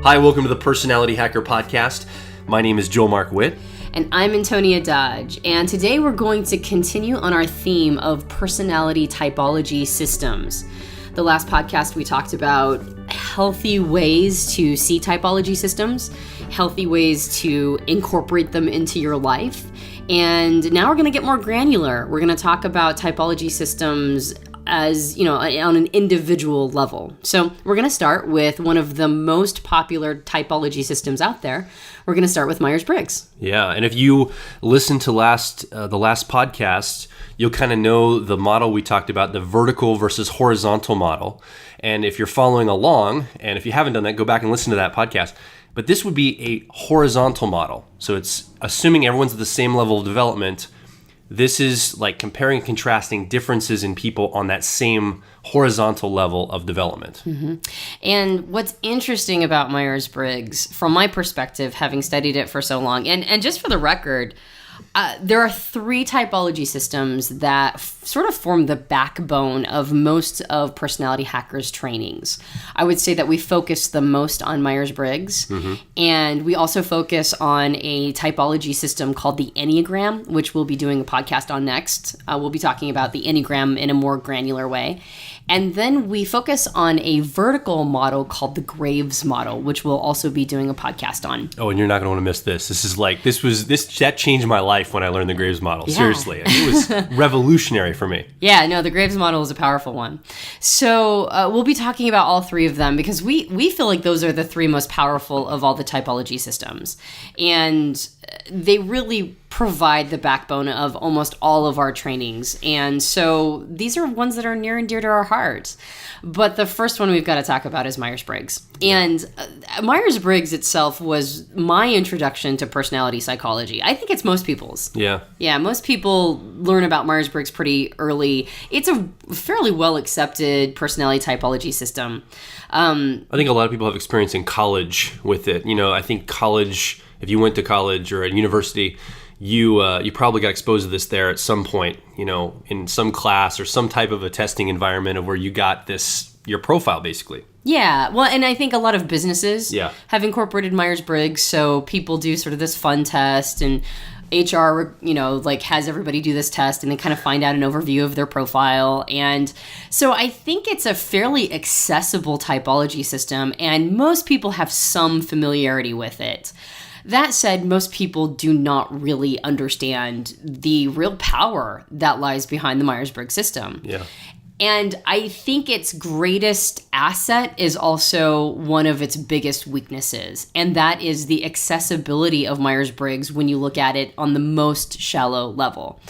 Hi, welcome to the Personality Hacker Podcast. My name is Joel Mark Witt. And I'm Antonia Dodge. And today we're going to continue on our theme of personality typology systems. The last podcast we talked about healthy ways to see typology systems, healthy ways to incorporate them into your life. And now we're going to get more granular. We're going to talk about typology systems as, on an individual level. So we're going to start with one of the most popular typology systems out there. We're going to start with Myers Briggs. Yeah, and if you listen to the last podcast, you'll kind of know the model we talked about, the vertical versus horizontal model. And if you're following along, and if you haven't done that, go back and listen to that podcast. But this would be a horizontal model. So it's assuming everyone's at the same level of development. This is like comparing and contrasting differences in people on that same horizontal level of development. Mm-hmm. And what's interesting about Myers Briggs, from my perspective, having studied it for so long, and just for the record, there are three typology systems that sort of form the backbone of most of personality hackers' trainings. I would say that we focus the most on Myers Briggs, and we also focus on a typology system called the Enneagram, which we'll be doing a podcast on next. We'll be talking about the Enneagram in a more granular way. And then we focus on a vertical model called the Graves model, which we'll also be doing a podcast on. Oh, and you're not going to want to miss this. That changed my life when I learned the Graves model. Yeah. Seriously. It was revolutionary for me. Yeah, no, the Graves model is a powerful one. So we'll be talking about all three of them because we feel like those are the three most powerful of all the typology systems. And they really provide the backbone of almost all of our trainings. And so these are ones that are near and dear to our hearts. But the first one we've got to talk about is Myers Briggs. And Myers Briggs itself was my introduction to personality psychology. I think it's most people's. Yeah. Yeah, most people learn about Myers Briggs pretty early. It's a fairly well accepted personality typology system. I think a lot of people have experience in college with it. I think college, if you went to college or at university, you probably got exposed to this there at some point, in some class or some type of a testing environment of where you got your profile basically. Yeah, well, and I think a lot of businesses have incorporated Myers-Briggs, so people do sort of this fun test, and HR, has everybody do this test and then kind of find out an overview of their profile. And so I think it's a fairly accessible typology system, and most people have some familiarity with it. That said, most people do not really understand the real power that lies behind the Myers-Briggs system. Yeah. And I think its greatest asset is also one of its biggest weaknesses, and that is the accessibility of Myers-Briggs when you look at it on the most shallow level.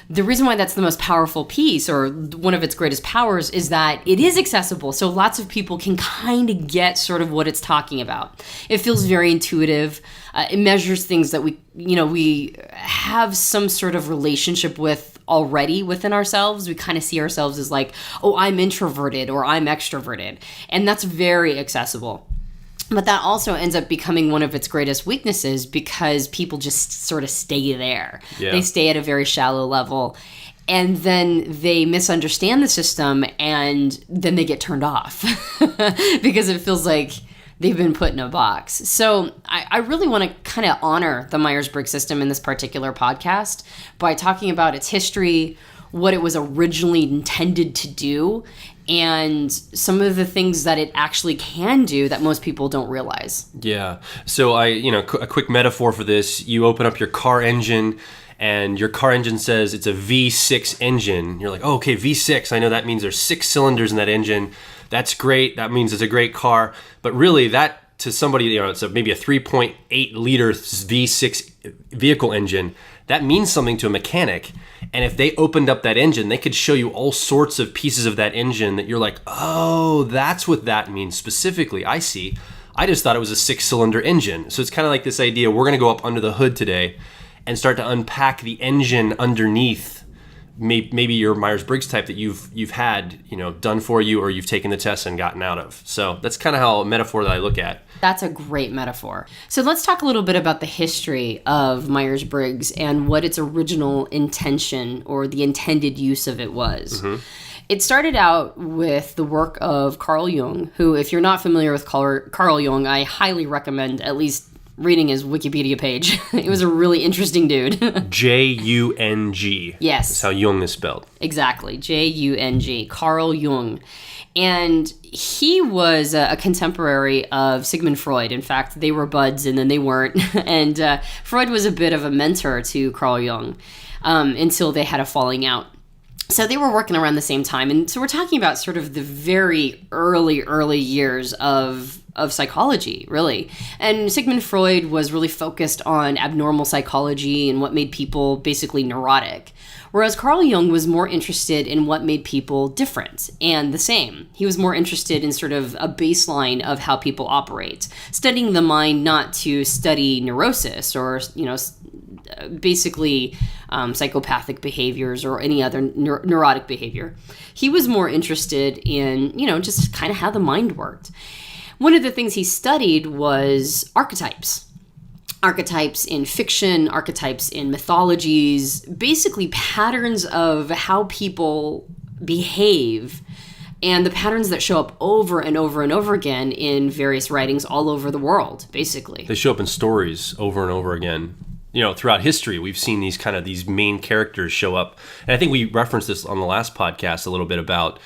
The reason why that's the most powerful piece, or one of its greatest powers, is that it is accessible. So lots of people can kind of get sort of what it's talking about. It feels very intuitive. It measures things that we have some sort of relationship with already within ourselves. We kind of see ourselves as like, oh, I'm introverted or I'm extroverted. And that's very accessible. But that also ends up becoming one of its greatest weaknesses because people just sort of stay there. Yeah. They stay at a very shallow level. And then they misunderstand the system and then they get turned off because it feels like they've been put in a box. So I really want to kind of honor the Myers-Briggs system in this particular podcast by talking about its history, what it was originally intended to do, and some of the things that it actually can do that most people don't realize. Yeah. So a quick metaphor for this, you open up your car engine and your car engine says it's a V6 engine. You're like, oh, okay, V6. I know that means there's 6 cylinders in that engine. That's great. That means it's a great car. But really that to somebody, it's maybe a 3.8 liter V6 vehicle engine. That means something to a mechanic. And if they opened up that engine, they could show you all sorts of pieces of that engine that you're like, oh, that's what that means specifically. I see. I just thought it was a 6-cylinder engine. So it's kind of like this idea, we're going to go up under the hood today and start to unpack the engine underneath maybe your Myers-Briggs type that you've had, done for you or you've taken the test and gotten out of. So that's kind of how a metaphor that I look at. That's a great metaphor. So let's talk a little bit about the history of Myers-Briggs and what its original intention or the intended use of it was. Mm-hmm. It started out with the work of Carl Jung, who, if you're not familiar with Carl Jung, I highly recommend at least reading his Wikipedia page. It was a really interesting dude. Jung. Yes. That's how Jung is spelled. Exactly. Jung. Carl Jung. And he was a contemporary of Sigmund Freud. In fact, they were buds and then they weren't. And Freud was a bit of a mentor to Carl Jung until they had a falling out. So they were working around the same time. And so we're talking about sort of the very early years of psychology, really. And Sigmund Freud was really focused on abnormal psychology and what made people basically neurotic. Whereas Carl Jung was more interested in what made people different and the same. He was more interested in sort of a baseline of how people operate, studying the mind not to study neurosis or, basically psychopathic behaviors or any other neurotic behavior. He was more interested in, just kind of how the mind worked. One of the things he studied was archetypes. Archetypes in fiction, archetypes in mythologies, basically patterns of how people behave and the patterns that show up over and over and over again in various writings all over the world, basically. They show up in stories over and over again. Throughout history, we've seen these main characters show up. And I think we referenced this on the last podcast a little bit about,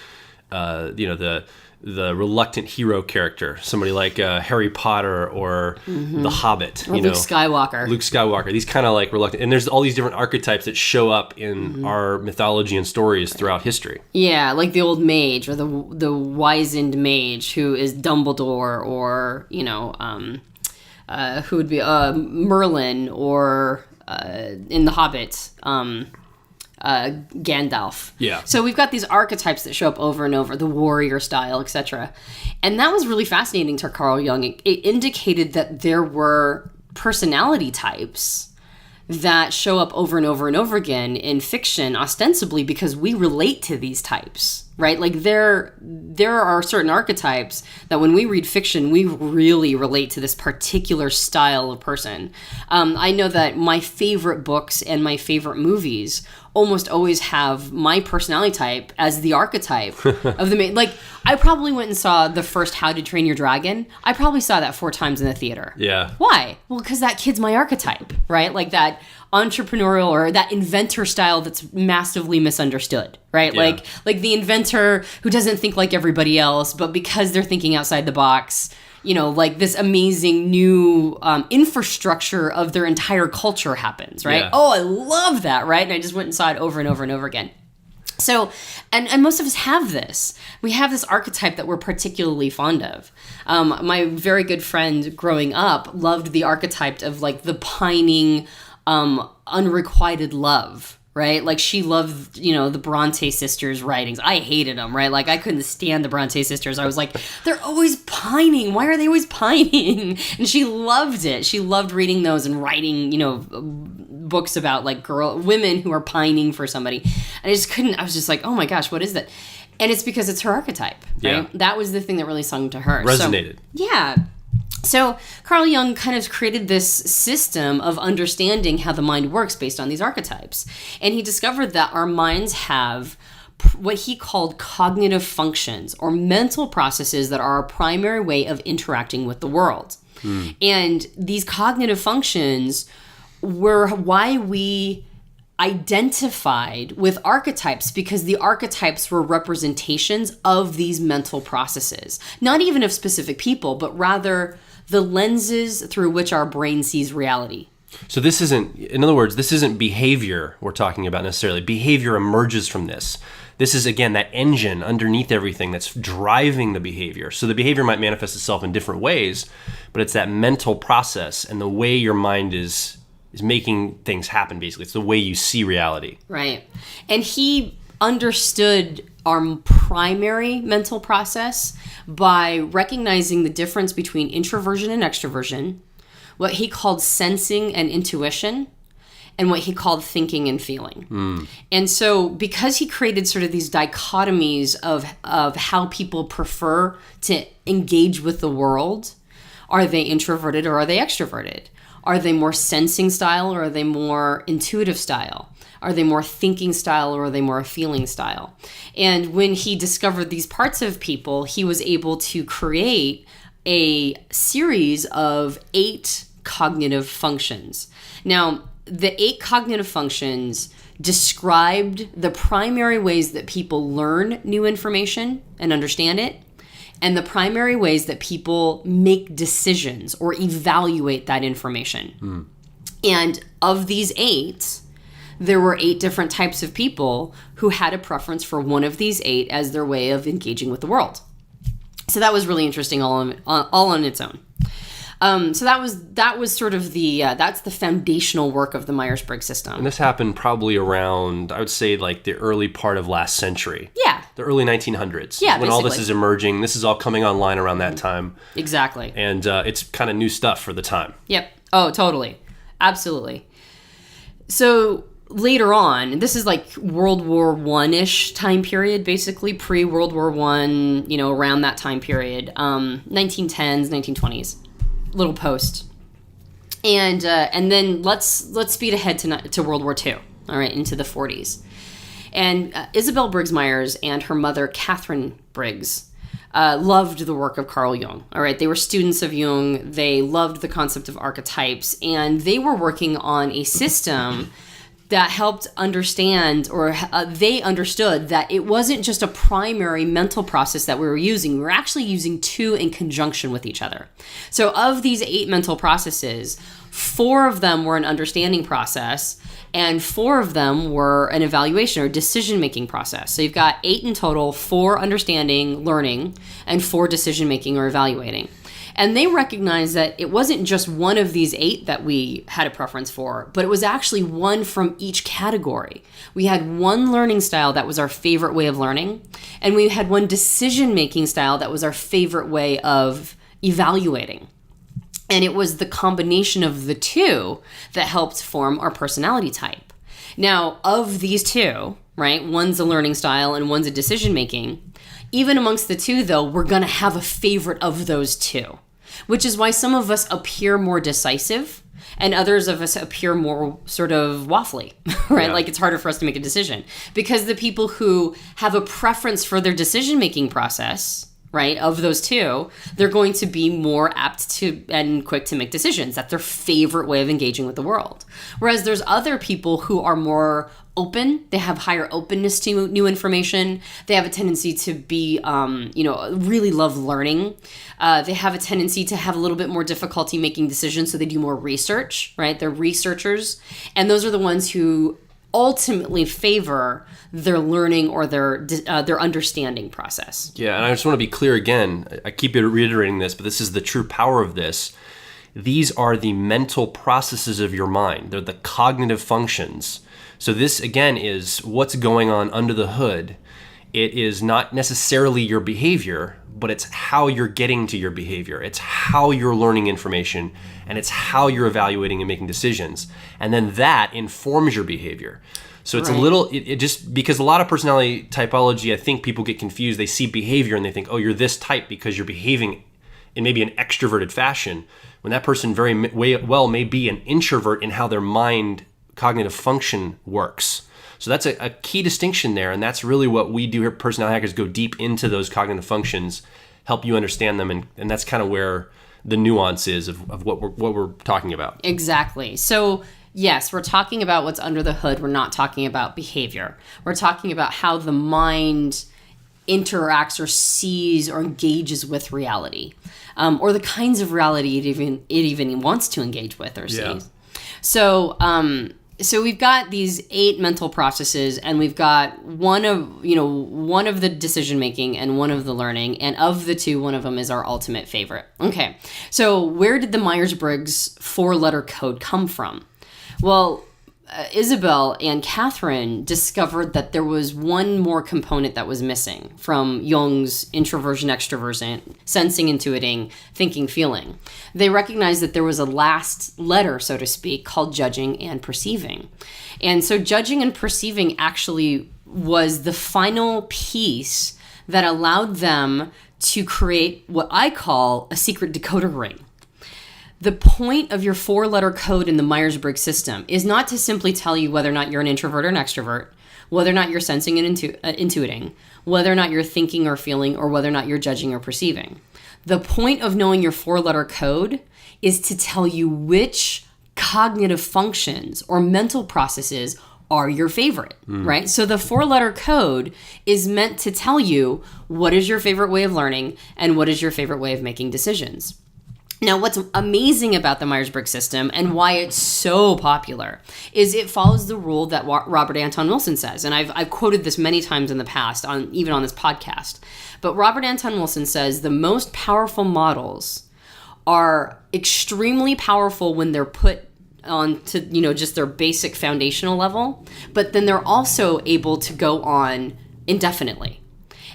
the reluctant hero character, somebody like Harry Potter or The Hobbit, or Luke Skywalker. These kind of like reluctant, and there's all these different archetypes that show up in our mythology and stories throughout history. Yeah, like the old mage or the wizened mage who is Dumbledore, or who would be Merlin, or in The Hobbit. Gandalf. Yeah. So we've got these archetypes that show up over and over, the warrior style, etc. And that was really fascinating to Carl Jung. It indicated that there were personality types that show up over and over and over again in fiction, ostensibly because we relate to these types, right? Like there are certain archetypes that when we read fiction, we really relate to this particular style of person. I know that my favorite books and my favorite movies almost always have my personality type as the archetype of the main. Like, I probably went and saw the first How to Train Your Dragon. I probably saw that 4 times in the theater. Yeah. Why? Well, because that kid's my archetype, right? Like that entrepreneurial or that inventor style that's massively misunderstood, right? Yeah. Like the inventor who doesn't think like everybody else, but because they're thinking outside the box, like this amazing new infrastructure of their entire culture happens, right? Yeah. Oh, I love that, right? And I just went and saw it over and over and over again. So, and most of us have this. We have this archetype that we're particularly fond of. My very good friend growing up loved the archetype of like the pining, unrequited love, right? Like she loved, the Bronte sisters' writings. I hated them, right? Like I couldn't stand the Bronte sisters. I was like, they're always pining. Why are they always pining? And she loved it. She loved reading those and writing, books about like women who are pining for somebody. And I was just like, oh my gosh, what is that? And it's because it's her archetype, right? Yeah. That was the thing that really sung to her. Resonated. So, yeah. So Carl Jung kind of created this system of understanding how the mind works based on these archetypes. And he discovered that our minds have what he called cognitive functions or mental processes that are our primary way of interacting with the world. And these cognitive functions were why we identified with archetypes, because the archetypes were representations of these mental processes, not even of specific people, but rather the lenses through which our brain sees reality. So this isn't behavior we're talking about necessarily. Behavior emerges from this. This is, again, that engine underneath everything that's driving the behavior. So the behavior might manifest itself in different ways, but it's that mental process and the way your mind is making things happen, basically. It's the way you see reality. Right. And he understood our primary mental process by recognizing the difference between introversion and extroversion, what he called sensing and intuition, and what he called thinking and feeling. And so because he created sort of these dichotomies of how people prefer to engage with the world, are they introverted or are they extroverted? Are they more sensing style, or are they more intuitive style? Are they more thinking style, or are they more feeling style? And when he discovered these parts of people, he was able to create a series of 8 cognitive functions. Now, the 8 cognitive functions described the primary ways that people learn new information and understand it, and the primary ways that people make decisions or evaluate that information. And of these 8, there were 8 different types of people who had a preference for one of these 8 as their way of engaging with the world. So that was really interesting all on its own. So that was sort of that's the foundational work of the Myers-Briggs system. And this happened probably around, I would say, like the early part of last century. Yeah. The early 1900s. Yeah, when all this is emerging. This is all coming online around that time. Exactly. And it's kind of new stuff for the time. Yep. Oh, totally. Absolutely. So later on, this is like World War I-ish time period, basically pre-World War I, around that time period, 1910s, 1920s, little post. And then let's speed ahead to World War II, all right, into the 40s. And Isabel Briggs Myers and her mother, Catherine Briggs, loved the work of Carl Jung. All right, they were students of Jung. They loved the concept of archetypes, and they were working on a system that helped understand, or they understood that it wasn't just a primary mental process that we were using. We were actually using 2 in conjunction with each other. So of these 8 mental processes, 4 of them were an understanding process, and 4 of them were an evaluation or decision-making process. So you've got 8 in total, 4 understanding, learning, and 4 decision-making or evaluating. And they recognized that it wasn't just one of these 8 that we had a preference for, but it was actually one from each category. We had one learning style that was our favorite way of learning, and we had one decision-making style that was our favorite way of evaluating. And it was the combination of the 2 that helped form our personality type. Now, of these 2, right, one's a learning style and one's a decision-making, even amongst the 2, though, we're going to have a favorite of those 2. Which is why some of us appear more decisive and others of us appear more sort of waffly, right? Yeah. Like it's harder for us to make a decision. Because the people who have a preference for their decision-making process, right, of those 2, they're going to be more apt to and quick to make decisions. That's their favorite way of engaging with the world. Whereas there's other people who are more open. They have higher openness to new information. They have a tendency to be, really love learning. They have a tendency to have a little bit more difficulty making decisions, so they do more research, right? They're researchers. And those are the ones who ultimately favor their learning or their understanding process. Yeah, and I just want to be clear again. I keep reiterating this, but this is the true power of this. These are the mental processes of your mind. They're the cognitive functions. So this, again, is what's going on under the hood. It is not necessarily your behavior, but it's how you're getting to your behavior. It's how you're learning information, and it's how you're evaluating and making decisions. And then that informs your behavior. So it's right. it just, because a lot of personality typology, I think people get confused. They see behavior and they think, oh, you're this type because you're behaving in maybe an extroverted fashion, when that person very well may be an introvert in how their mind cognitive function works. So that's a key distinction there, and that's really what we do here at Personality Hackers, go deep into those cognitive functions, help you understand them, and that's kind of where the nuance is of what we're talking about. Exactly. So yes, we're talking about what's under the hood. We're not talking about behavior. We're talking about how the mind interacts or sees or engages with reality, or the kinds of reality it even wants to engage with or sees. So we've got these 8 mental processes, and we've got one of the decision making and one of the learning, and of the 2, one of them is our ultimate favorite. Okay, so where did the Myers-Briggs 4-letter code come from? Well, Isabel and Catherine discovered that there was one more component that was missing from Jung's introversion, extraversion, sensing, intuiting, thinking, feeling. They recognized that there was a last letter, so to speak, called judging and perceiving. And so judging and perceiving actually was the final piece that allowed them to create what I call a secret decoder ring. The point of your 4-letter code in the Myers Briggs system is not to simply tell you whether or not you're an introvert or an extrovert, whether or not you're sensing and intuiting, whether or not you're thinking or feeling, or whether or not you're judging or perceiving. The point of knowing your 4-letter code is to tell you which cognitive functions or mental processes are your favorite, right? So the 4-letter code is meant to tell you what is your favorite way of learning and what is your favorite way of making decisions. Now, what's amazing about the Myers-Briggs system and why it's so popular is it follows the rule that Robert Anton Wilson says. And I've quoted this many times in the past, even on this podcast. But Robert Anton Wilson says the most powerful models are extremely powerful when they're put on to, just their basic foundational level. But then they're also able to go on indefinitely.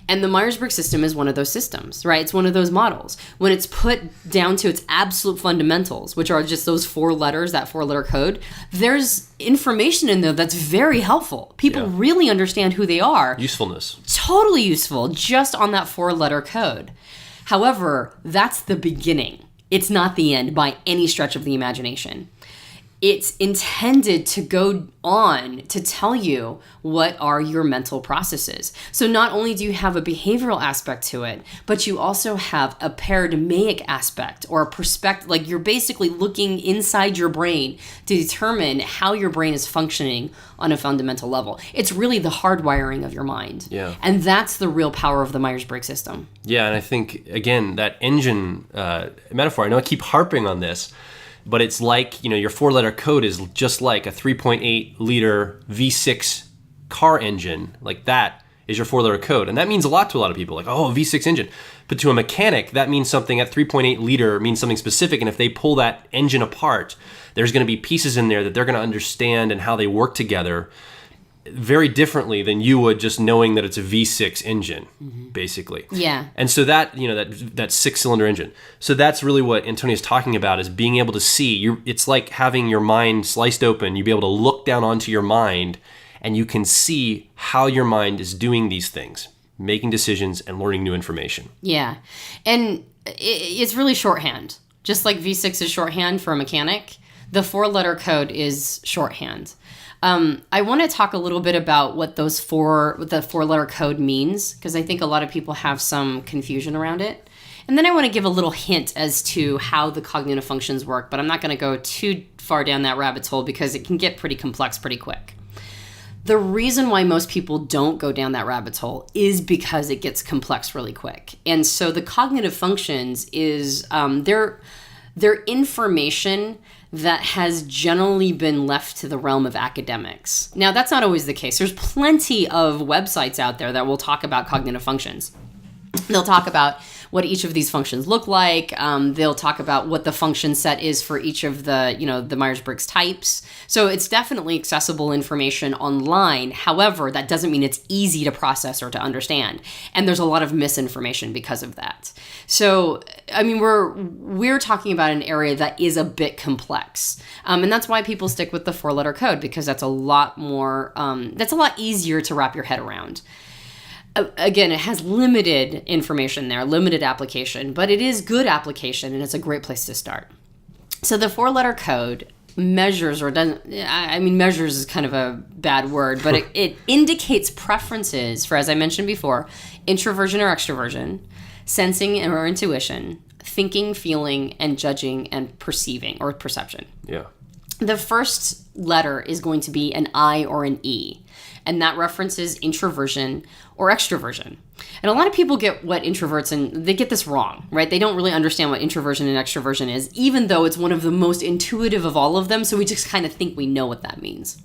And the Myers-Briggs system is one of those systems, right? It's one of those models. When it's put down to its absolute fundamentals, which are just those 4 letters, that 4-letter code, there's information in there that's very helpful. People really understand who they are. Usefulness. Totally useful, just on that 4-letter code. However, that's the beginning. It's not the end by any stretch of the imagination. It's intended to go on to tell you what are your mental processes. So not only do you have a behavioral aspect to it, but you also have a paradigmatic aspect or a perspective. Like you're basically looking inside your brain to determine how your brain is functioning on a fundamental level. It's really the hardwiring of your mind. Yeah. And that's the real power of the Myers-Briggs system. Yeah, and I think, again, that engine metaphor, I know I keep harping on this, but it's like, your 4-letter code is just like a 3.8 liter V6 car engine. Like that is your 4-letter code. And that means a lot to a lot of people. Like, oh, a V6 engine. But to a mechanic, that means something at 3.8 liter means something specific. And if they pull that engine apart, there's going to be pieces in there that they're going to understand and how they work together very differently than you would just knowing that it's a V6 engine, basically. Yeah. And so that, that 6-cylinder engine. So that's really what Antonia's talking about, is being able to see. It's like having your mind sliced open. You'll be able to look down onto your mind and you can see how your mind is doing these things, making decisions and learning new information. Yeah. And it's really shorthand. Just like V6 is shorthand for a mechanic, the 4-letter code is shorthand. I want to talk a little bit about what the 4-letter code means, because I think a lot of people have some confusion around it. And then I want to give a little hint as to how the cognitive functions work, but I'm not going to go too far down that rabbit hole because it can get pretty complex pretty quick. The reason why most people don't go down that rabbit hole is because it gets complex really quick. And so the cognitive functions is they're information that has generally been left to the realm of academics. Now, that's not always the case. There's plenty of websites out there that will talk about cognitive functions. They'll talk about what each of these functions look like. They'll talk about what the function set is for each of the Myers Briggs types. So it's definitely accessible information online. However, that doesn't mean it's easy to process or to understand. And there's a lot of misinformation because of that. So, I mean, we're talking about an area that is a bit complex. And that's why people stick with the 4-letter code, because that's a lot more, that's a lot easier to wrap your head around. Again, it has limited information there, limited application, but it is good application and it's a great place to start. So the 4-letter code measures, measures is kind of a bad word, but it indicates preferences for, as I mentioned before, introversion or extroversion, sensing or intuition, thinking, feeling, and judging and perceiving or perception. Yeah. The first letter is going to be an I or an E, and that references introversion or extroversion. And a lot of people get what introverts, and they get this wrong, right? They don't really understand what introversion and extroversion is, even though it's one of the most intuitive of all of them, so we just kind of think we know what that means.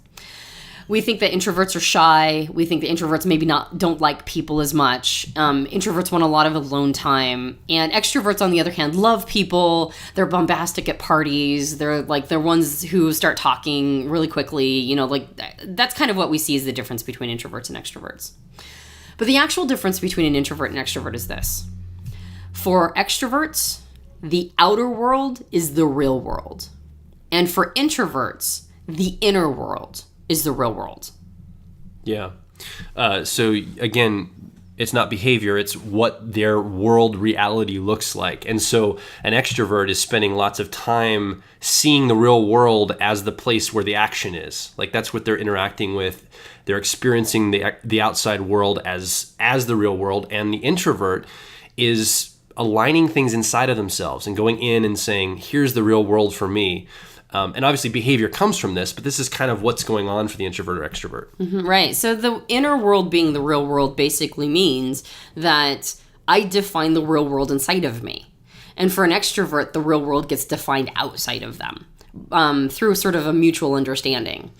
We think that introverts are shy. We think that introverts maybe don't like people as much. Introverts want a lot of alone time. And extroverts, on the other hand, love people. They're bombastic at parties. They're ones who start talking really quickly. That's kind of what we see as the difference between introverts and extroverts. But the actual difference between an introvert and extrovert is this. For extroverts, the outer world is the real world. And for introverts, the inner world is the real world. Yeah. So again, It's not behavior, it's what their world reality looks like. And so an extrovert is spending lots of time seeing the real world as the place where the action is. Like that's what they're interacting with. They're experiencing the outside world as the real world. And the introvert is aligning things inside of themselves and going in and saying, here's the real world for me. And obviously behavior comes from this, but this is kind of what's going on for the introvert or extrovert. Mm-hmm, right. So the inner world being the real world basically means that I define the real world inside of me. And for an extrovert, the real world gets defined outside of them through sort of a mutual understanding.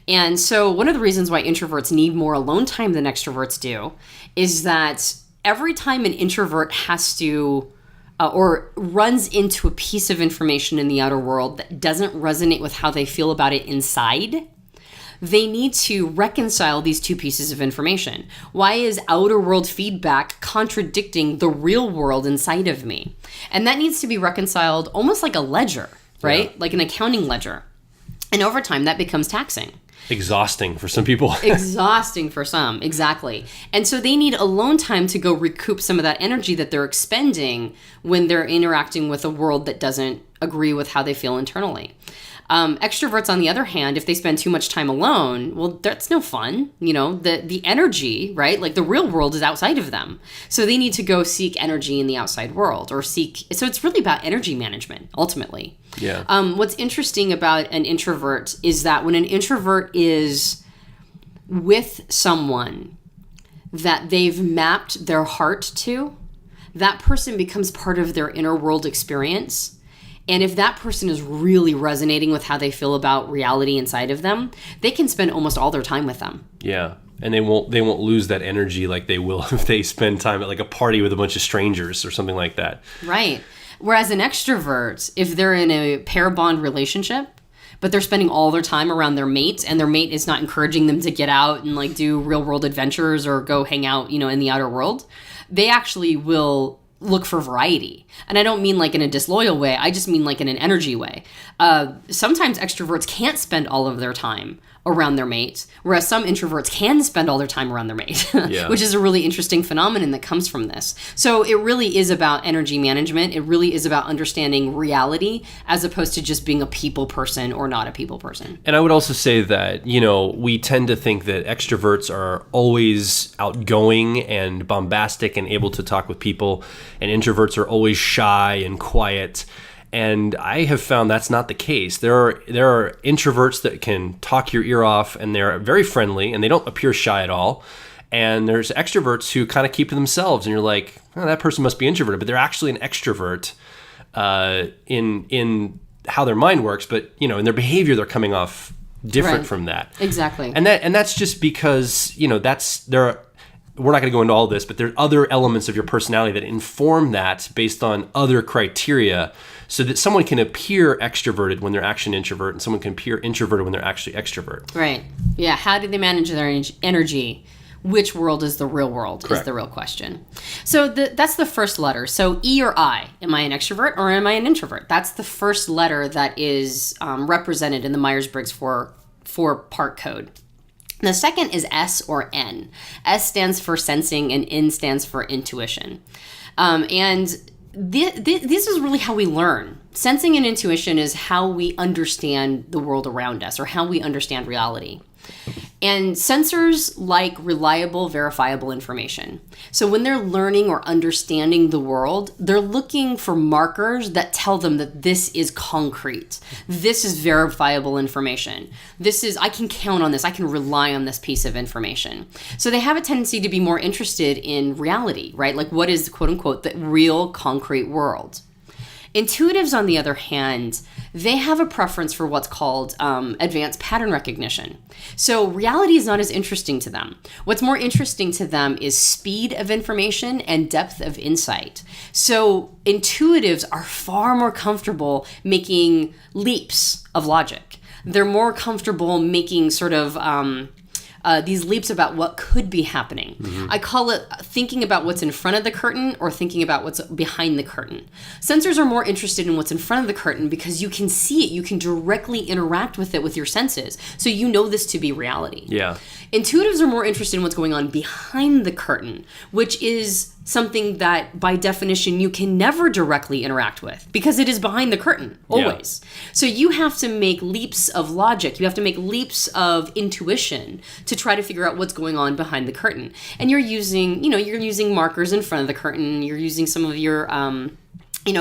And so one of the reasons why introverts need more alone time than extroverts do is that every time an introvert has to or runs into a piece of information in the outer world that doesn't resonate with how they feel about it inside, they need to reconcile these two pieces of information. Why is outer world feedback contradicting the real world inside of me? And that needs to be reconciled almost like a ledger, right? Yeah. Like an accounting ledger. And over time, that becomes taxing. Exhausting for some people. Exhausting for some, exactly. And so they need alone time to go recoup some of that energy that they're expending when they're interacting with a world that doesn't agree with how they feel internally. Extroverts, on the other hand, if they spend too much time alone, well, that's no fun. You know, the energy, right? Like the real world is outside of them. So they need to go seek energy in the outside world so it's really about energy management, ultimately. Yeah. What's interesting about an introvert is that when an introvert is with someone that they've mapped their heart to, that person becomes part of their inner world experience. And if that person is really resonating with how they feel about reality inside of them, they can spend almost all their time with them. Yeah. And they won't lose that energy like they will if they spend time at like a party with a bunch of strangers or something like that. Right. Whereas an extrovert, if they're in a pair bond relationship, but they're spending all their time around their mate and their mate is not encouraging them to get out and like do real world adventures or go hang out, you know, in the outer world, they actually will look for variety. And I don't mean like in a disloyal way. I just mean like in an energy way. Sometimes extroverts can't spend all of their time around their mate, whereas some introverts can spend all their time around their mate, Yeah. which is a really interesting phenomenon that comes from this. So it really is about energy management. It really is about understanding reality as opposed to just being a people person or not a people person. And I would also say that, you know, we tend to think that extroverts are always outgoing and bombastic and able to talk with people, and introverts are always shy and quiet. And I have found that's not the case. There are introverts that can talk your ear off and they're very friendly and they don't appear shy at all. And there's extroverts who kind of keep to themselves and you're like, oh, that person must be introverted, but they're actually an extrovert in how their mind works. But, you know, in their behavior, they're coming off different from that. Exactly. And that's just because, you know, we're not going to go into all this, but there are other elements of your personality that inform that based on other criteria, so that someone can appear extroverted when they're actually an introvert, and someone can appear introverted when they're actually extrovert. Right. Yeah. How do they manage their energy? Which world is the real world? Correct. Is the real question. So that's the first letter. So E or I. Am I an extrovert or am I an introvert? That's the first letter that is represented in the Myers Briggs four-part code. The second is S or N. S stands for sensing and N stands for intuition. And this is really how we learn. Sensing and intuition is how we understand the world around us or how we understand reality. And sensors like reliable, verifiable information. So when they're learning or understanding the world, they're looking for markers that tell them that this is concrete. This is verifiable information. I can count on this. I can rely on this piece of information. So they have a tendency to be more interested in reality, right? Like what is, quote unquote, the real concrete world. Intuitives, on the other hand, they have a preference for what's called advanced pattern recognition. So reality is not as interesting to them. What's more interesting to them is speed of information and depth of insight. So intuitives are far more comfortable making leaps of logic. They're more comfortable making sort of these leaps about what could be happening. I call it thinking about what's in front of the curtain or thinking about what's behind the curtain. Sensors are more interested in what's in front of the curtain because you can see it. You can directly interact with it with your senses. So you know this to be reality. Yeah. Intuitives are more interested in what's going on behind the curtain, which is something that by definition you can never directly interact with because it is behind the curtain always. So you have to make leaps of logic. You have to make leaps of intuition to try to figure out what's going on behind the curtain. And you're using, you're using markers in front of the curtain. You're using some of your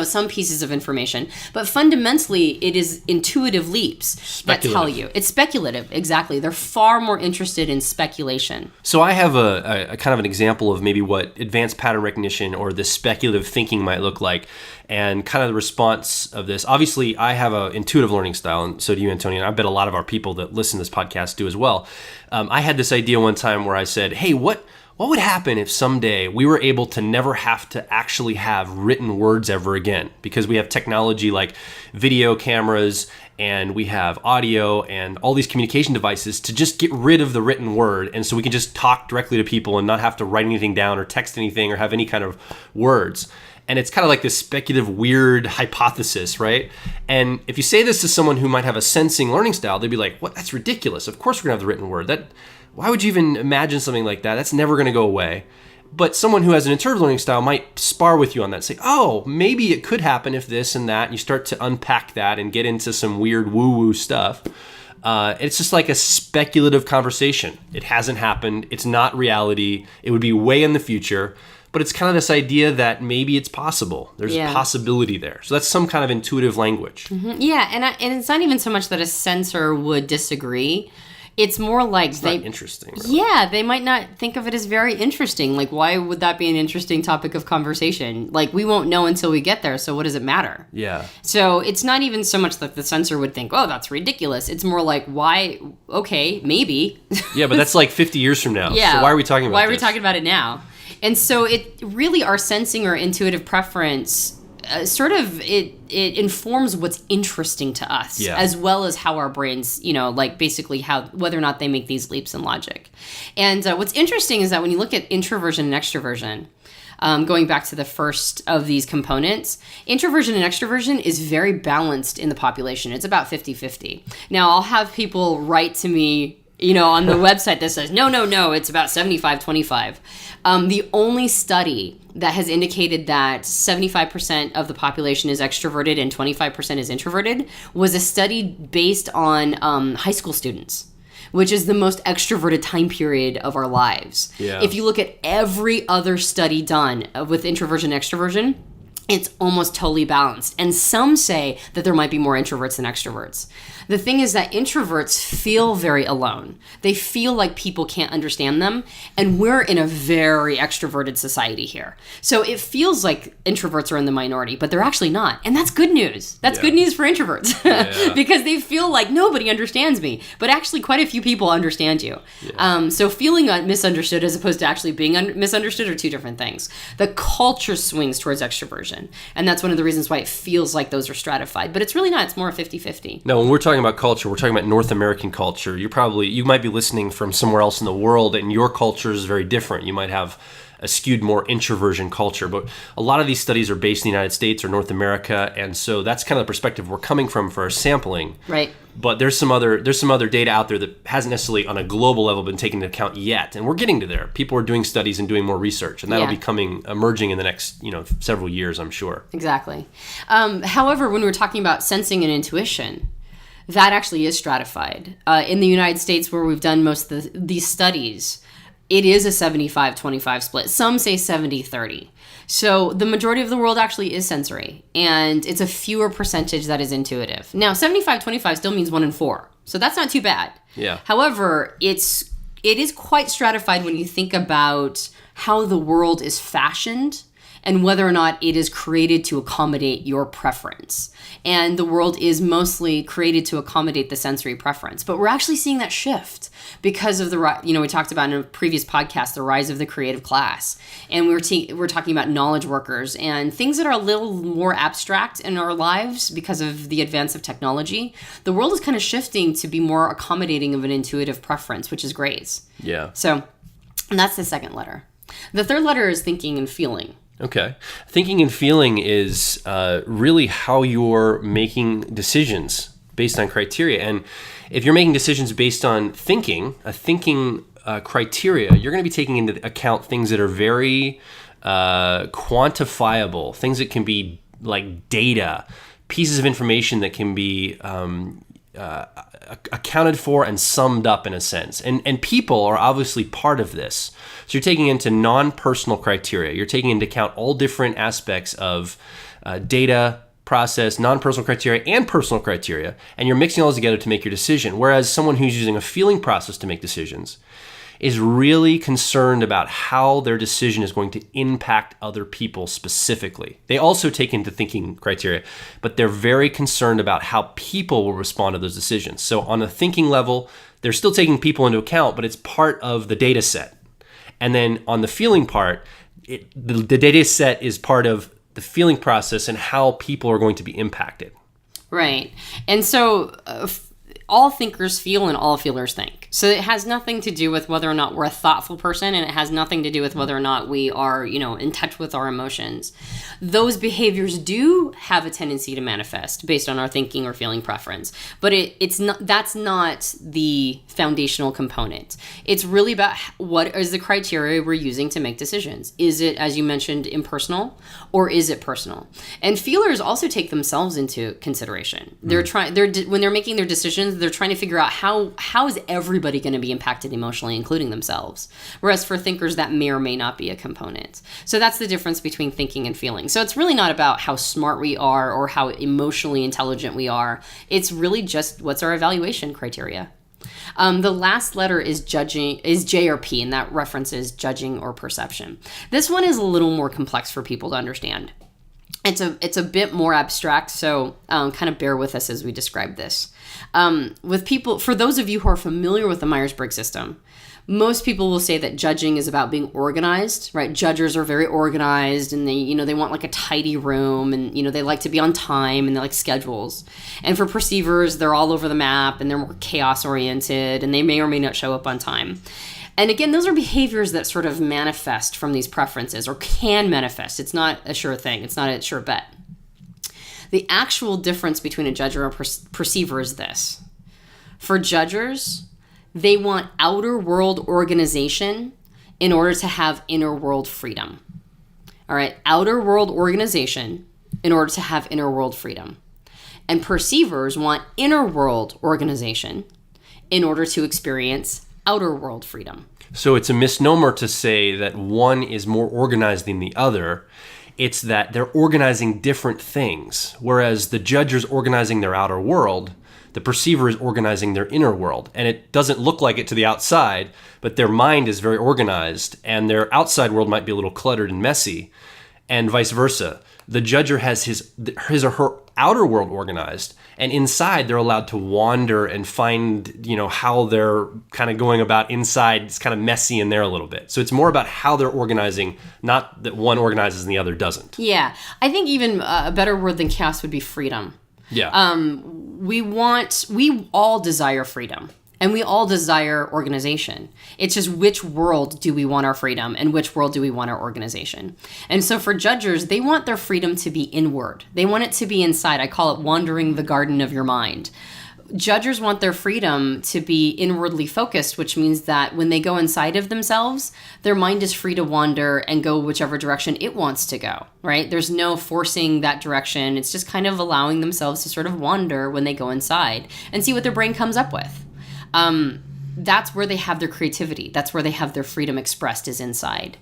some pieces of information, but fundamentally it is intuitive leaps that tell you. It's speculative, exactly. They're far more interested in speculation. So I have a kind of an example of maybe what advanced pattern recognition or this speculative thinking might look like, and kind of the response of this. Obviously, I have an intuitive learning style, and so do you, Antonia, and I bet a lot of our people that listen to this podcast do as well. I had this idea one time where I said, hey, what would happen if someday we were able to never have to actually have written words ever again? Because we have technology like video cameras and we have audio and all these communication devices to just get rid of the written word. And so we can just talk directly to people and not have to write anything down or text anything or have any kind of words. And it's kind of like this speculative, weird hypothesis, right? And if you say this to someone who might have a sensing learning style, they'd be like, what? That's ridiculous. Of course we're going to have the written word. Why would you even imagine something like that? That's never going to go away. But someone who has an intuitive learning style might spar with you on that. Say, oh, maybe it could happen if this and that. And you start to unpack that and get into some weird woo-woo stuff. It's just like a speculative conversation. It hasn't happened. It's not reality. It would be way in the future. But it's kind of this idea that maybe it's possible. There's a possibility there. So that's some kind of intuitive language. Mm-hmm. Yeah, and it's not even so much that a sensor would disagree. It's more like it's not interesting. Really. Yeah, they might not think of it as very interesting. Like, why would that be an interesting topic of conversation? Like, we won't know until we get there, so what does it matter? Yeah. So it's not even so much that the sensor would think, oh, that's ridiculous. It's more like, why? Okay, maybe. Yeah, but that's like 50 years from now. Yeah. So why are we talking about this? Why are we talking about it now? And so it really, our sensing or intuitive preference it informs what's interesting to us, as well as how our brains, basically whether or not they make these leaps in logic. And what's interesting is that when you look at introversion and extroversion, going back to the first of these components, introversion and extroversion is very balanced in the population. It's about 50-50. Now, I'll have people write to me, on the website that says, no, it's about 75-25. The only study that has indicated that 75% of the population is extroverted and 25% is introverted was a study based on high school students, which is the most extroverted time period of our lives. Yeah. If you look at every other study done with introversion and extroversion, it's almost totally balanced. And some say that there might be more introverts than extroverts. The thing is that introverts feel very alone. They feel like people can't understand them. And we're in a very extroverted society here. So it feels like introverts are in the minority, but they're actually not. And that's good news. That's good news for introverts because they feel like nobody understands me. But actually quite a few people understand you. Yeah. So feeling misunderstood as opposed to actually being misunderstood are two different things. The culture swings towards extroversion. And that's one of the reasons why it feels like those are stratified. But it's really not. It's more 50-50. No, when we're talking about culture, we're talking about North American culture. You might be listening from somewhere else in the world, and your culture is very different. You might have a skewed more introversion culture. But a lot of these studies are based in the United States or North America. And so that's kind of the perspective we're coming from for our sampling. Right. But there's some other data out there that hasn't necessarily on a global level been taken into account yet, and we're getting to there. People are doing studies and doing more research, and that'll be emerging in the next several years, I'm sure. Exactly. However, when we're talking about sensing and intuition, that actually is stratified. In the United States, where we've done most of these studies, it is a 75-25 split. Some say 70-30. So the majority of the world actually is sensory, and it's a fewer percentage that is intuitive. Now, 75-25 still means 1 in 4, so that's not too bad. Yeah. However, it is quite stratified when you think about how the world is fashioned and whether or not it is created to accommodate your preference. And the world is mostly created to accommodate the sensory preference. But we're actually seeing that shift because of we talked about in a previous podcast, the rise of the creative class. And we're talking about knowledge workers and things that are a little more abstract in our lives because of the advance of technology. The world is kind of shifting to be more accommodating of an intuitive preference, which is great. Yeah. So that's the second letter. The third letter is thinking and feeling. Okay. Thinking and feeling is really how you're making decisions based on criteria. And if you're making decisions based on thinking, a thinking criteria, you're going to be taking into account things that are very quantifiable, things that can be like data, pieces of information that can be accounted for and summed up in a sense. And people are obviously part of this. So you're taking into non-personal criteria. You're taking into account all different aspects of data, process, non-personal criteria, and personal criteria, and you're mixing all those together to make your decision. Whereas someone who's using a feeling process to make decisions is really concerned about how their decision is going to impact other people specifically. They also take into thinking criteria, but they're very concerned about how people will respond to those decisions. So on a thinking level, they're still taking people into account, but it's part of the data set. And then on the feeling part, the data set is part of the feeling process and how people are going to be impacted. Right. And so all thinkers feel and all feelers think. So it has nothing to do with whether or not we're a thoughtful person, and it has nothing to do with whether or not we are, in touch with our emotions. Those behaviors do have a tendency to manifest based on our thinking or feeling preference, but that's not the foundational component. It's really about what is the criteria we're using to make decisions. Is it, as you mentioned, impersonal, or is it personal? And feelers also take themselves into consideration. When they're making their decisions, they're trying to figure out how is everybody going to be impacted emotionally, including themselves. Whereas for thinkers, that may or may not be a component. So that's the difference between thinking and feeling. So it's really not about how smart we are or how emotionally intelligent we are. It's really just what's our evaluation criteria. The last letter is J or P, and that references judging or perception. This one is a little more complex for people to understand. It's a bit more abstract, so kind of bear with us as we describe this. For those of you who are familiar with the Myers Briggs system, most people will say that judging is about being organized, right? Judgers are very organized, and they want like a tidy room, and they like to be on time, and they like schedules. And for perceivers, they're all over the map, and they're more chaos oriented, and they may or may not show up on time. And again, those are behaviors that sort of manifest from these preferences, or can manifest. It's not a sure thing. It's not a sure bet. The actual difference between a judger and a perceiver is this. For judgers, they want outer world organization in order to have inner world freedom. All right, outer world organization in order to have inner world freedom. And perceivers want inner world organization in order to experience outer world freedom. So it's a misnomer to say that one is more organized than the other. It's that they're organizing different things. Whereas the judger's organizing their outer world, the perceiver is organizing their inner world. And it doesn't look like it to the outside, but their mind is very organized, and their outside world might be a little cluttered and messy, and vice versa. The judger has his or her outer world organized, and inside they're allowed to wander and find, how they're kind of going about inside. It's kind of messy in there a little bit. So it's more about how they're organizing, not that one organizes and the other doesn't. Yeah. I think even a better word than chaos would be freedom. Yeah. We all desire freedom. And we all desire organization. It's just which world do we want our freedom and which world do we want our organization? And so for judgers, they want their freedom to be inward. They want it to be inside. I call it wandering the garden of your mind. Judgers want their freedom to be inwardly focused, which means that when they go inside of themselves, their mind is free to wander and go whichever direction it wants to go, right? There's no forcing that direction. It's just kind of allowing themselves to sort of wander when they go inside and see what their brain comes up with. That's where they have their creativity. That's where they have their freedom expressed, is inside.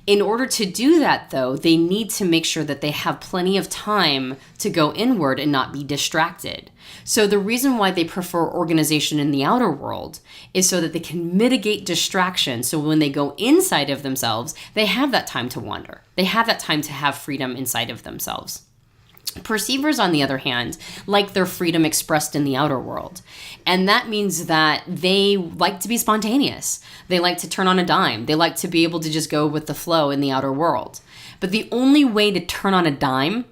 In order to do that, though, they need to make sure that they have plenty of time to go inward and not be distracted. So the reason why they prefer organization in the outer world is so that they can mitigate distraction. So when they go inside of themselves, they have that time to wander. They have that time to have freedom inside of themselves. Perceivers, on the other hand, like their freedom expressed in the outer world. And that means that they like to be spontaneous. They like to turn on a dime. They like to be able to just go with the flow in the outer world. But the only way to turn on a dime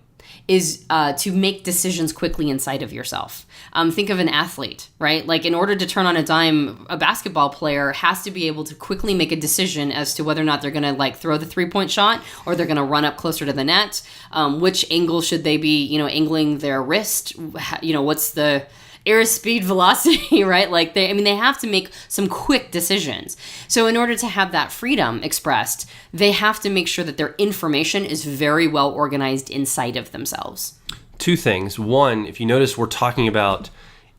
is to make decisions quickly inside of yourself. Think of an athlete, right? Like in order to turn on a dime, a basketball player has to be able to quickly make a decision as to whether or not they're going to like throw the 3-point shot or they're going to run up closer to the net. Which angle should they be, angling their wrist? What's the airspeed velocity, right? Like they have to make some quick decisions. So in order to have that freedom expressed, they have to make sure that their information is very well organized inside of themselves. Two things. One, if you notice, we're talking about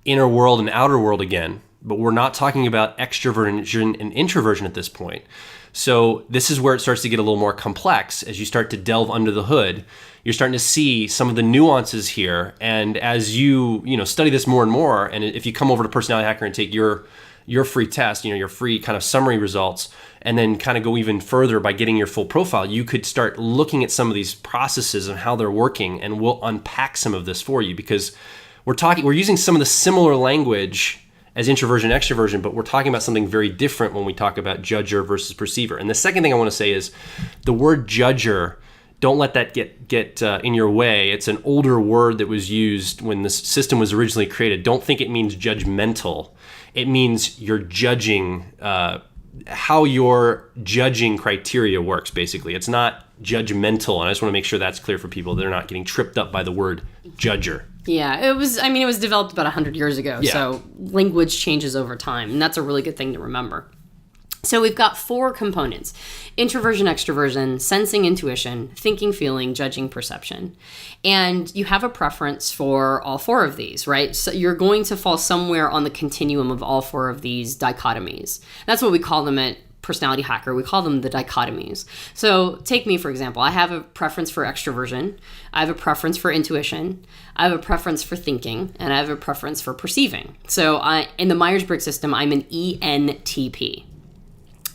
inner world and outer world again, but we're not talking about extroversion and introversion at this point. So this is where it starts to get a little more complex as you start to delve under the hood. You're starting to see some of the nuances here. And as you study this more and more, and if you come over to Personality Hacker and take your free test, your free kind of summary results, and then kind of go even further by getting your full profile, you could start looking at some of these processes and how they're working, and we'll unpack some of this for you because we're using some of the similar language as introversion, extroversion, but we're talking about something very different when we talk about judger versus perceiver. And the second thing I want to say is the word judger, don't let that get in your way. It's an older word that was used when this system was originally created. Don't think it means judgmental. It means you're judging, how your judging criteria works, basically. It's not judgmental, and I just want to make sure that's clear for people. They're not getting tripped up by the word judger. Yeah, it was developed about 100 years ago, so language changes over time, and that's a really good thing to remember. So we've got 4 components: introversion, extroversion, sensing, intuition, thinking, feeling, judging, perception. And you have a preference for all 4 of these, right? So you're going to fall somewhere on the continuum of all 4 of these dichotomies. That's what we call them at Personality Hacker. We call them the dichotomies. So take me, for example. I have a preference for extroversion. I have a preference for intuition. I have a preference for thinking. And I have a preference for perceiving. So in the Myers Briggs system, I'm an ENTP.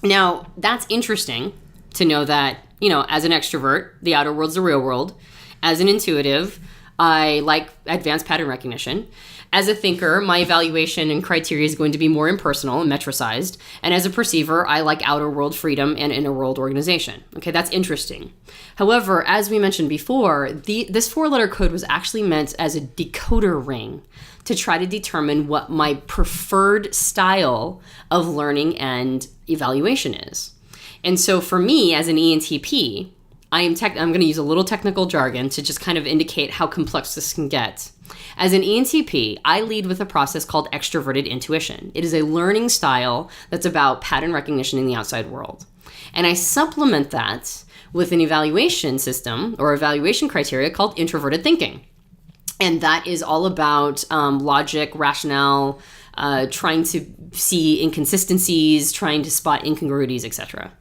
Now, that's interesting to know that, as an extrovert, the outer world's the real world. As an intuitive, I like advanced pattern recognition. As a thinker, my evaluation and criteria is going to be more impersonal and metricized. And as a perceiver, I like outer world freedom and inner world organization. Okay, that's interesting. However, as we mentioned before, this 4-letter code was actually meant as a decoder ring to try to determine what my preferred style of learning and evaluation is. And so for me, as an ENTP, I'm going to use a little technical jargon to just kind of indicate how complex this can get. As an ENTP, I lead with a process called extroverted intuition. It is a learning style that's about pattern recognition in the outside world. And I supplement that with an evaluation system or evaluation criteria called introverted thinking. And that is all about logic, rationale, trying to see inconsistencies, trying to spot incongruities, etc.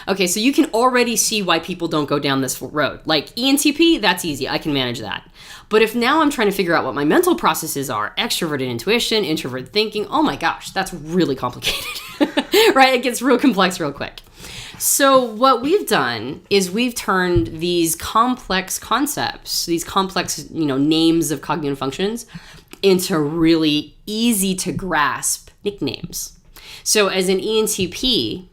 Okay, so you can already see why people don't go down this road. Like ENTP, that's easy. I can manage that. But if now I'm trying to figure out what my mental processes are, extroverted intuition, introverted thinking, oh my gosh, that's really complicated, right? It gets real complex real quick. So what we've done is we've turned these complex concepts, these complex, names of cognitive functions into really easy to grasp nicknames. So as an ENTP,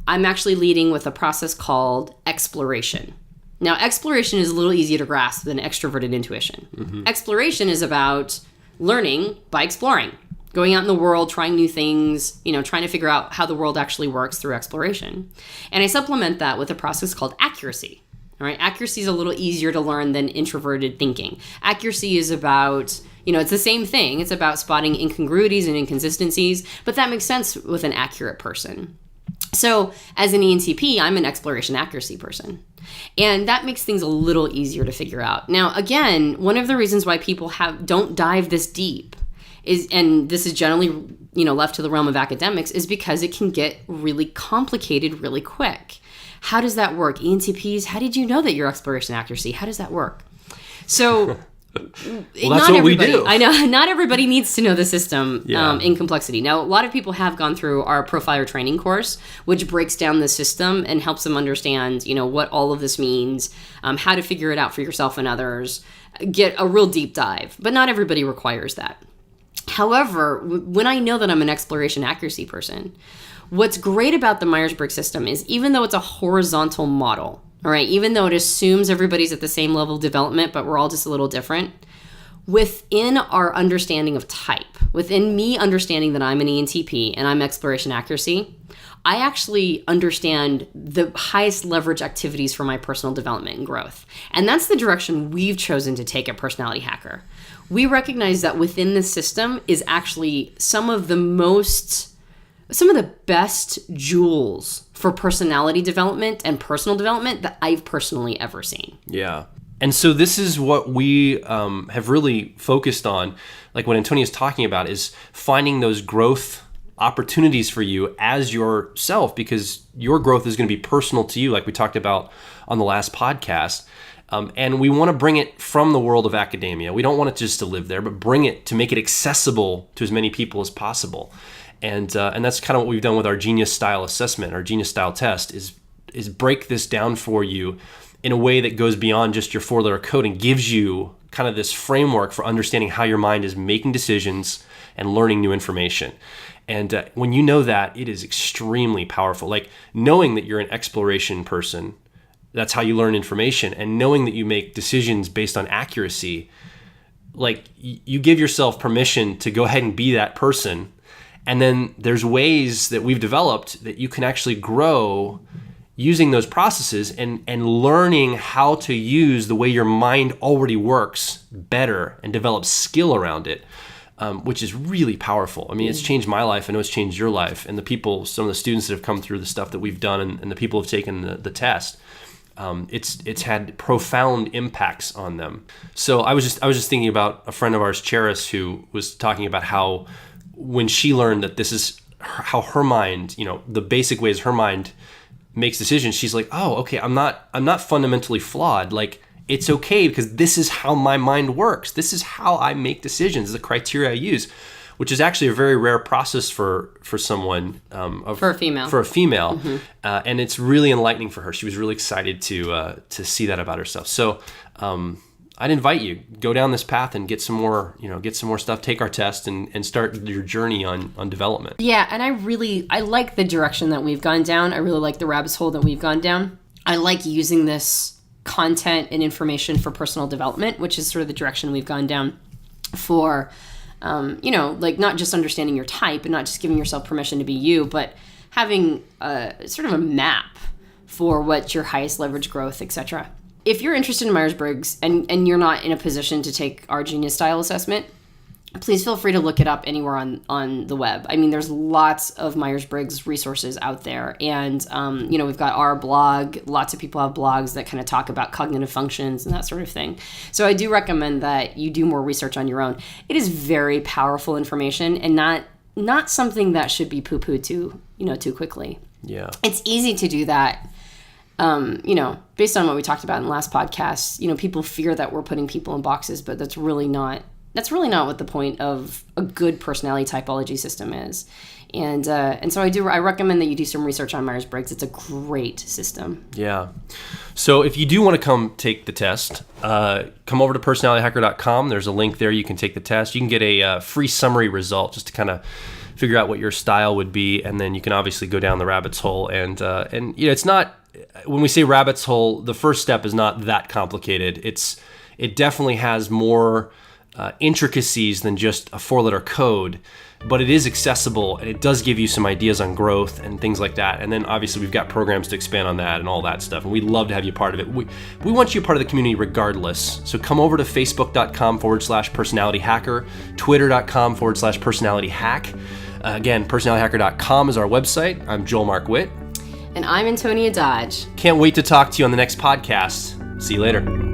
I'm actually leading with a process called exploration. Now, exploration is a little easier to grasp than extroverted intuition. Mm-hmm. Exploration is about learning by exploring, going out in the world, trying new things, trying to figure out how the world actually works through exploration. And I supplement that with a process called accuracy. All right, accuracy is a little easier to learn than introverted thinking. Accuracy is about, it's the same thing. It's about spotting incongruities and inconsistencies, but that makes sense with an accurate person. So as an ENTP, I'm an exploration accuracy person. And that makes things a little easier to figure out. Now, again, one of the reasons why people don't dive this deep and this is generally, left to the realm of academics, is because it can get really complicated really quick. How does that work? ENTPs, how did you know that your exploration accuracy? How does that work? So well, that's what we do. I know not everybody needs to know the system in complexity. Now, a lot of people have gone through our profiler training course, which breaks down the system and helps them understand, what all of this means, how to figure it out for yourself and others, get a real deep dive. But not everybody requires that. However, when I know that I'm an exploration accuracy person, what's great about the Myers Briggs system is even though it's a horizontal model, all right, even though it assumes everybody's at the same level of development, but we're all just a little different, within our understanding of type, within me understanding that I'm an ENTP and I'm exploration accuracy, I actually understand the highest leverage activities for my personal development and growth. And that's the direction we've chosen to take at Personality Hacker. We recognize that within the system is actually some of the best jewels for personality development and personal development that I've personally ever seen. Yeah. And so this is what we have really focused on, like what Antonia's talking about, is finding those growth opportunities for you as yourself, because your growth is going to be personal to you, like we talked about on the last podcast. And we want to bring it from the world of academia. We don't want it just to live there, but bring it to make it accessible to as many people as possible. And that's kind of what we've done with our Genius Style assessment, our Genius Style test, is break this down for you in a way that goes beyond just your 4-letter code and gives you kind of this framework for understanding how your mind is making decisions and learning new information. And when you know that, it is extremely powerful. Like knowing that you're an exploration person, that's how you learn information, and knowing that you make decisions based on accuracy, like you give yourself permission to go ahead and be that person. And then there's ways that we've developed that you can actually grow using those processes and learning how to use the way your mind already works better and develop skill around it, which is really powerful. I mean, it's changed my life. I know it's changed your life. And some of the students that have come through the stuff that we've done and the people who have taken the test, it's had profound impacts on them. So I was just thinking about a friend of ours, Cheris, who was talking about how when she learned that this is how her mind, the basic ways her mind makes decisions, she's like, oh, okay, I'm not fundamentally flawed. Like, it's okay because this is how my mind works. This is how I make decisions, the criteria I use, which is actually a very rare process for someone. For a female. Mm-hmm. And it's really enlightening for her. She was really excited to see that about herself. So I'd invite you, go down this path and get some more stuff, take our test and start your journey on development. Yeah, and I like the direction that we've gone down. I really like the rabbit's hole that we've gone down. I like using this content and information for personal development, which is sort of the direction we've gone down for, like not just understanding your type and not just giving yourself permission to be you, but having sort of a map for what's your highest leverage growth, etc. If you're interested in Myers Briggs and you're not in a position to take our Genius Style assessment, please feel free to look it up anywhere on the web. I mean, there's lots of Myers Briggs resources out there. And, we've got our blog. Lots of people have blogs that kind of talk about cognitive functions and that sort of thing. So I do recommend that you do more research on your own. It is very powerful information and not something that should be poo-pooed too quickly. Yeah. It's easy to do that. Based on what we talked about in the last podcast, people fear that we're putting people in boxes, but that's really not what the point of a good personality typology system is. And so I recommend that you do some research on Myers Briggs. It's a great system. Yeah. So if you do want to come take the test, come over to personalityhacker.com. There's a link there. You can take the test. You can get a free summary result just to kind of figure out what your style would be, and then you can obviously go down the rabbit's hole. And it's not, when we say rabbit's hole, the first step is not that complicated. It definitely has more intricacies than just a 4-letter code, but it is accessible and it does give you some ideas on growth and things like that. And then obviously we've got programs to expand on that and all that stuff. And we'd love to have you part of it. We want you part of the community regardless. So come over to facebook.com/personalityhacker, twitter.com/personalityhack. Again, personalityhacker.com is our website. I'm Joel Mark Witt. And I'm Antonia Dodge. Can't wait to talk to you on the next podcast. See you later.